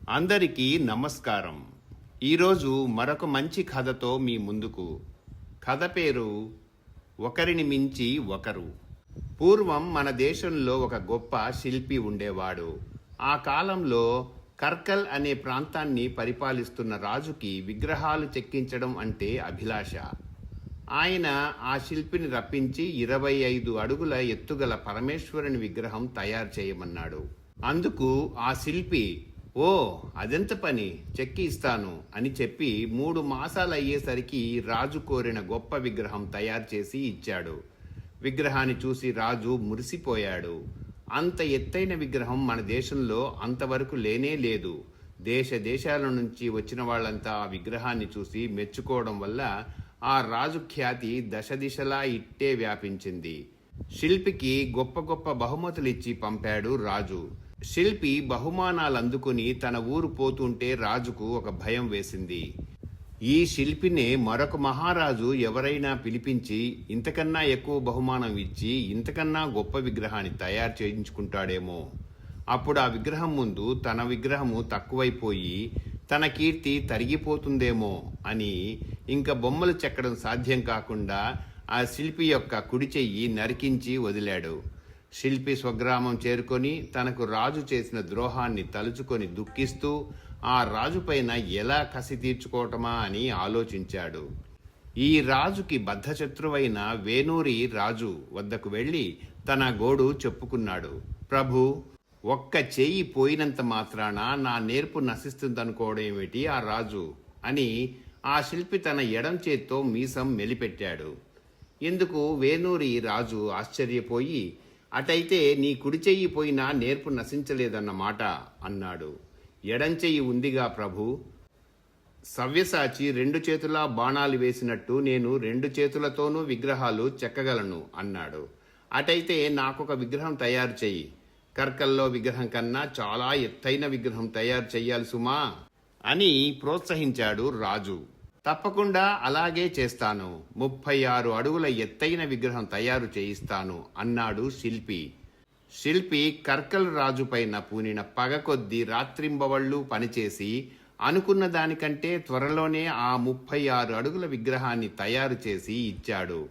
అందరికీ నమస్కారం. ఈరోజు మరొక మంచి కథతో మీ ముందుకు. కథ పేరు ఒకరిని మించి ఒకరు. పూర్వం మన దేశంలో ఒక గొప్ప శిల్పి ఉండేవాడు. ఆ కాలంలో కర్కల్ అనే ప్రాంతాన్ని పరిపాలిస్తున్న రాజుకి విగ్రహాలు చెక్కించడం అంటే అభిలాష. ఆయన ఆ శిల్పిని రప్పించి 25 అడుగుల ఎత్తుగల పరమేశ్వరుని విగ్రహం తయారు చేయమన్నాడు. అందుకు ఆ శిల్పి, "ఓ, అదెంత పని, చెక్కి ఇస్తాను" అని చెప్పి 3 మాసాలు అయ్యేసరికి రాజు కోరిన గొప్ప విగ్రహం తయారు చేసి ఇచ్చాడు. విగ్రహాన్ని చూసి రాజు మురిసిపోయాడు. అంత ఎత్తైన విగ్రహం మన దేశంలో అంతవరకు లేనే లేదు. దేశాల నుంచి వచ్చిన వాళ్ళంతా ఆ విగ్రహాన్ని చూసి మెచ్చుకోవడం వల్ల ఆ రాజు ఖ్యాతి దశదిశలా ఇట్టే వ్యాపించింది. శిల్పికి గొప్ప గొప్ప బహుమతులు ఇచ్చి పంపాడు రాజు. శిల్పి బహుమానాలు అందుకుని తన ఊరు పోతుంటే రాజుకు ఒక భయం వేసింది. ఈ శిల్పినే మరొక మహారాజు ఎవరైనా పిలిపించి ఇంతకన్నా ఎక్కువ బహుమానం ఇచ్చి ఇంతకన్నా గొప్ప విగ్రహాన్ని తయారు చేయించుకుంటాడేమో. అప్పుడు ఆ విగ్రహం ముందు తన విగ్రహము తక్కువైపోయి తన కీర్తి తరిగిపోతుందేమో అని ఇంకా బొమ్మలు చెక్కడం సాధ్యం కాకుండా ఆ శిల్పి యొక్క కుడి చెయ్యి నరికించి వదిలాడు. శిల్పి స్వగ్రామం చేరుకొని తనకు రాజు చేసిన ద్రోహాన్ని తలుచుకొని దుఃఖిస్తూ ఆ రాజుపైన ఎలా కసి తీర్చుకోవటమా అని ఆలోచించాడు. ఈ రాజుకి బద్ధశత్రువైన వేనూరి రాజు వద్దకు వెళ్లి తన గోడు చెప్పుకున్నాడు. "ప్రభు, ఒక్క చెయ్యి పోయినంత మాత్రాన నా నేర్పు నశిస్తుందనుకోవడం ఏమిటి ఆ రాజు" అని ఆ శిల్పి తన ఎడం చేత్తో మీసం మెలిపెట్టాడు. ఇందుకు వేనూరి రాజు ఆశ్చర్యపోయి, "అటైతే నీ కుడి చెయ్యి పోయినా నేర్పు నశించలేదన్నమాట" అన్నాడు. "ఎడం చెయ్యి ఉందిగా ప్రభు. సవ్యసాచి 2 చేతులా బాణాలు వేసినట్టు నేను 2 చేతులతోనూ విగ్రహాలు చెక్కగలను" అన్నాడు. "అటైతే నాకొక విగ్రహం తయారు చెయ్యి. కర్కల్లో విగ్రహం కన్నా చాలా ఎత్తైన విగ్రహం తయారు చెయ్యాలి సుమా" అని ప్రోత్సహించాడు రాజు. "తప్పకుండా అలాగే చేస్తాను. 36 అడుగుల ఎత్తైన విగ్రహం తయారు చేయిస్తాను" అన్నాడు శిల్పి. శిల్పి కర్కల్ రాజు పైన పూనిన పగ కొద్దీ రాత్రింబవళ్లు పనిచేసి అనుకున్న దానికంటే త్వరలోనే ఆ 36 అడుగుల విగ్రహాన్ని తయారు చేసి ఇచ్చాడు.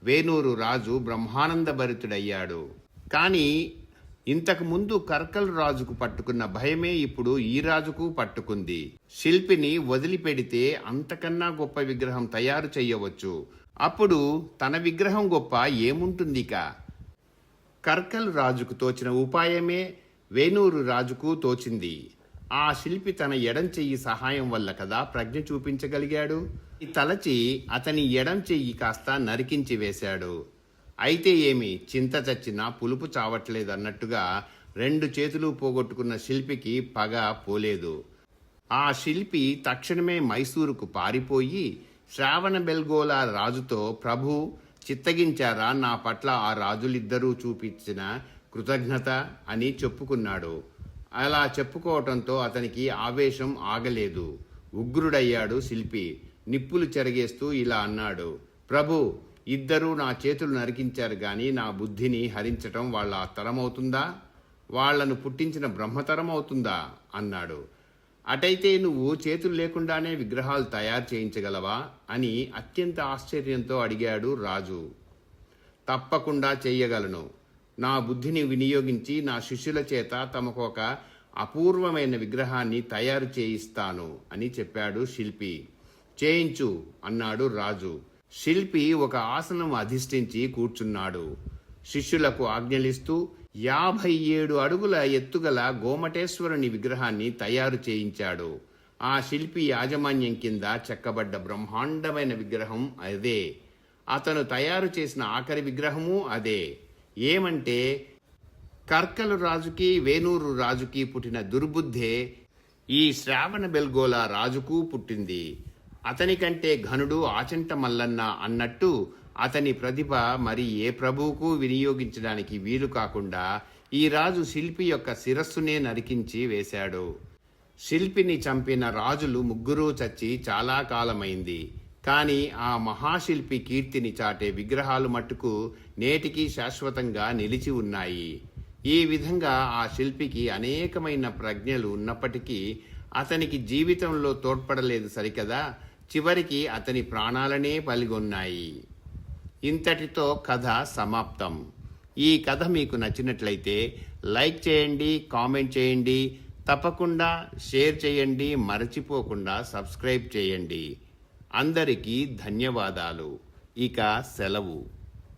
వేనూరు రాజు బ్రహ్మానందభరితుడయ్యాడు. కానీ ఇంతకు ముందు కర్కల్ రాజుకు పట్టుకున్న భయమే ఇప్పుడు ఈ రాజుకు పట్టుకుంది. శిల్పిని వదిలిపెడితే అంతకన్నా గొప్ప విగ్రహం తయారు చెయ్యవచ్చు. అప్పుడు తన విగ్రహం గొప్ప ఏముంటుందిక? కర్కల్ రాజుకు తోచిన ఉపాయమే వేనూరు రాజుకు తోచింది. ఆ శిల్పి తన ఎడం చెయ్యి సహాయం వల్ల కదా ప్రజ్ఞ చూపించగలిగాడు. తలచి అతని ఎడం చెయ్యి కాస్త నరికించి వేశాడు. అయితే ఏమి, చింత చచ్చినా పులుపు చావట్లేదన్నట్టుగా 2 చేతులు పోగొట్టుకున్న శిల్పికి పగ పోలేదు. ఆ శిల్పి తక్షణమే మైసూరుకు పారిపోయి శ్రావణబెల్గోళ రాజుతో, "ప్రభు, చిత్తగించారా నా పట్ల ఆ రాజులిద్దరూ చూపించిన కృతజ్ఞత" అని చెప్పుకున్నాడు. అలా చెప్పుకోవటంతో అతనికి ఆవేశం ఆగలేదు. ఉగ్రుడయ్యాడు శిల్పి. నిప్పులు చెరగేస్తూ ఇలా అన్నాడు, "ప్రభు, ఇద్దరూ నా చేతులు నరికించారు గాని నా బుద్ధిని హరించటం వాళ్ళ తరమవుతుందా? వాళ్లను పుట్టించిన బ్రహ్మతరం అవుతుందా?" అన్నాడు. "అటైతే నువ్వు చేతులు లేకుండానే విగ్రహాలు తయారు చేయించగలవా?" అని అత్యంత ఆశ్చర్యంతో అడిగాడు రాజు. "తప్పకుండా చెయ్యగలను. నా బుద్ధిని వినియోగించి నా శిష్యుల చేత తమకు ఒక అపూర్వమైన విగ్రహాన్ని తయారు చేయిస్తాను" అని చెప్పాడు శిల్పి. "చేయించు" అన్నాడు రాజు. శిల్పి ఒక ఆసనం అధిష్ఠించి కూర్చున్నాడు. శిష్యులకు ఆజ్ఞలిస్తూ 57 అడుగుల ఎత్తుగల గోమటేశ్వరుని విగ్రహాన్ని తయారు చేయించాడు. ఆ శిల్పి యాజమాన్యం కింద చెక్కబడ్డ బ్రహ్మాండమైన విగ్రహం అదే. అతను తయారు చేసిన ఆఖరి విగ్రహము అదే. ఏమంటే కర్కలు రాజుకి వేనూరు రాజుకి పుట్టిన దుర్బుద్ధే ఈ శ్రావణబెల్గోళ రాజుకు పుట్టింది. అతని కంటే ఘనుడు ఆచంట మల్లన్న అన్నట్టు అతని ప్రతిభ మరి ఏ ప్రభువుకు వినియోగించడానికి వీలు కాకుండా ఈ రాజు శిల్పి యొక్క శిరస్సునే నరికించి వేశాడు. శిల్పిని చంపిన రాజులు 3 చచ్చి చాలా కాలమైంది. కానీ ఆ మహాశిల్పి కీర్తిని చాటే విగ్రహాలు మట్టుకు నేటికి శాశ్వతంగా నిలిచి ఉన్నాయి. ఈ విధంగా ఆ శిల్పికి అనేకమైన ప్రజ్ఞలు ఉన్నప్పటికీ అతనికి జీవితంలో తోడ్పడలేదు సరికదా, చివరికి అతని ప్రాణాలనే పలిగొన్నాయి. ఇంతటితో కథ సమాప్తం. ఈ కథ మీకు నచ్చినట్లయితే లైక్ చేయండి, కామెంట్ చేయండి, తప్పకుండా షేర్ చేయండి, మరచిపోకుండా సబ్స్క్రైబ్ చేయండి. అందరికీ ధన్యవాదాలు. ఇక సెలవు.